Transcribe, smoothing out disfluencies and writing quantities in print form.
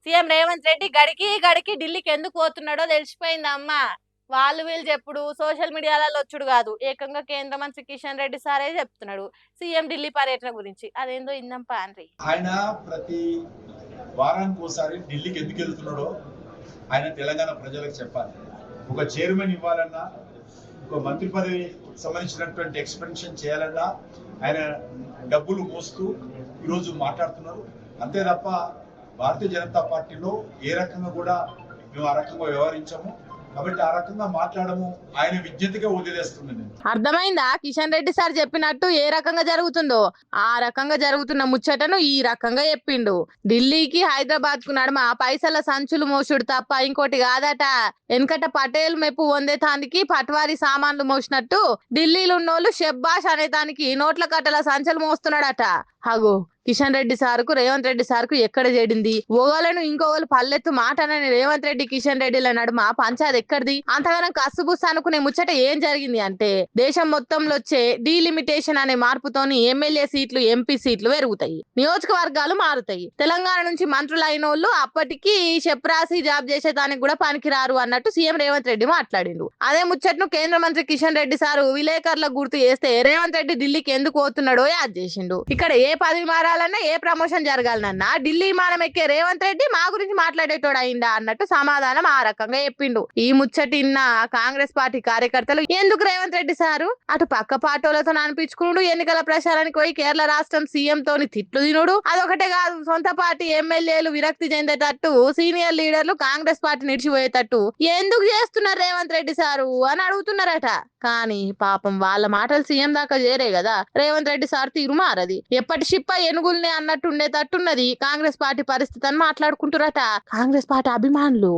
CM Revanth Reddy గడికి గడికి ఢిల్లీకి ఎందుకు పోతున్నాడో తెలిసిపోయిందమ్మా. వాళ్ళు వీళ్ళు చెప్పుడు సోషల్ మీడియాలలో వచ్చుడు కాదు. ఏకంగా కేంద్ర మంత్రి కిషన్ రెడ్డి సారే చెప్తున్నాడు సీఎం ఢిల్లీ పర్యటన గురించి. అదేందో ఇందాం పాన్రి. ఆయన ప్రతి వారానికి ఒకసారి ఢిల్లీకి ఎందుకు వెళ్తున్నాడో ఆయన తెలంగాణ ప్రజలకు చెప్పాలి. ఒక చైర్మన్ ఇవ్వాలన్నా, ఒక మంత్రి పదవి సంబంధించినటువంటి ఎక్స్పెన్షన్ చేయాలన్నా ఆయన డబ్బులు మోస్తూ ఈరోజు మాట్లాడుతున్నారు. అంతే తప్ప భారతీయ జనతా పార్టీలో ఏ రకంగా కూడా మేము ఆ రకంగా వ్యవహరించాము. కాబట్టి ఆ రకంగా మాట్లాడము ఆయన విజ్ఞతగా వదిలేస్తుంది. అర్థమైందా? కిషన్ రెడ్డి సార్ చెప్పినట్టు ఏ రకంగా జరుగుతుందో ఆ రకంగా జరుగుతున్న ముచ్చటను ఈ రకంగా చెప్పిండు. ఢిల్లీకి హైదరాబాద్ కు నడుమ పైసల సంచులు మోసుడు తప్ప ఇంకోటి కాదట. వెనకట పటేల్ మెప్పు పొందేతానికి పట్వారీ సామాన్లు మోసినట్టు ఢిల్లీలో ఉన్నోళ్ళు షెబ్బాష్ అనేదానికి నోట్ల కట్టల సంచులు మోస్తున్నాడట. హగో కిషన్ రెడ్డి సార్కు రేవంత్ రెడ్డి సార్కు ఎక్కడ చేడింది? ఓగలను ఇంకోగలు పల్లెత్తు మాటనని రేవంత్ రెడ్డి కిషన్ రెడ్డిల నడుమ పంచాయత్ ఎక్కడిది? అంతగానం కసుబుస్ అనుకునే ముచ్చట ఏం జరిగింది అంటే దేశం మొత్తంలో వచ్చే డీలిమిటేషన్ అనే మార్పుతోని ఎమ్మెల్యే సీట్లు ఎంపీ సీట్లు పెరుగుతాయి, నియోజకవర్గాలు మారుతాయి. తెలంగాణ నుంచి మంత్రులు అయిన వాళ్ళు అప్పటికి చెప్రాసి జాబ్ చేసేదానికి కూడా పనికిరారు అన్నట్టు సీఎం రేవంత్ రెడ్డి మాట్లాడిండు. అదే ముచ్చట్ను కేంద్ర మంత్రి కిషన్ రెడ్డి సారు విలేకరులకు గుర్తు చేస్తే రేవంత్ రెడ్డి ఢిల్లీకి ఎందుకు పోతున్నాడో యాద్ చేసిండు. ఇక్కడ ఏ పదవి మారాలన్నా ఏ ప్రమోషన్ జరగాలన్నా ఢిల్లీ విమానం ఎక్కే రేవంత్ రెడ్డి మా గురించి మాట్లాడేటోడు అయిందా అన్నట్టు సమాధానం ఆ రకంగా చెప్పిండు. ఈ ముచ్చటిన్న కాంగ్రెస్ పార్టీ కార్యకర్తలు ఎందుకు రేవంత్ రెడ్డి సారు అటు పక్క పార్టీలతో అనిపించుకున్నాడు, ఎన్నికల ప్రచారానికి పోయి కేరళ రాష్ట్రం సీఎం తోని తిట్లు తినుడు, అదొకటే కాదు సొంత పార్టీ ఎమ్మెల్యేలు విరక్తి చెందేటట్టు సీనియర్ లీడర్లు కాంగ్రెస్ పార్టీ నిడిచిపోయేటట్టు ఎందుకు చేస్తున్నారు రేవంత్ రెడ్డి సారు అని అడుగుతున్నారట. కానీ పాపం వాళ్ళ మాటలు సీఎం దాకా చేరే కదా. రేవంత్ రెడ్డి సార్ తీరు మారది. ఎప్పటి షిప్ప ఎనుగుల్నే అన్నట్టు ఉండేటట్టున్నది కాంగ్రెస్ పార్టీ పరిస్థితి అని మాట్లాడుకుంటురట కాంగ్రెస్ పార్టీ అభిమానులు.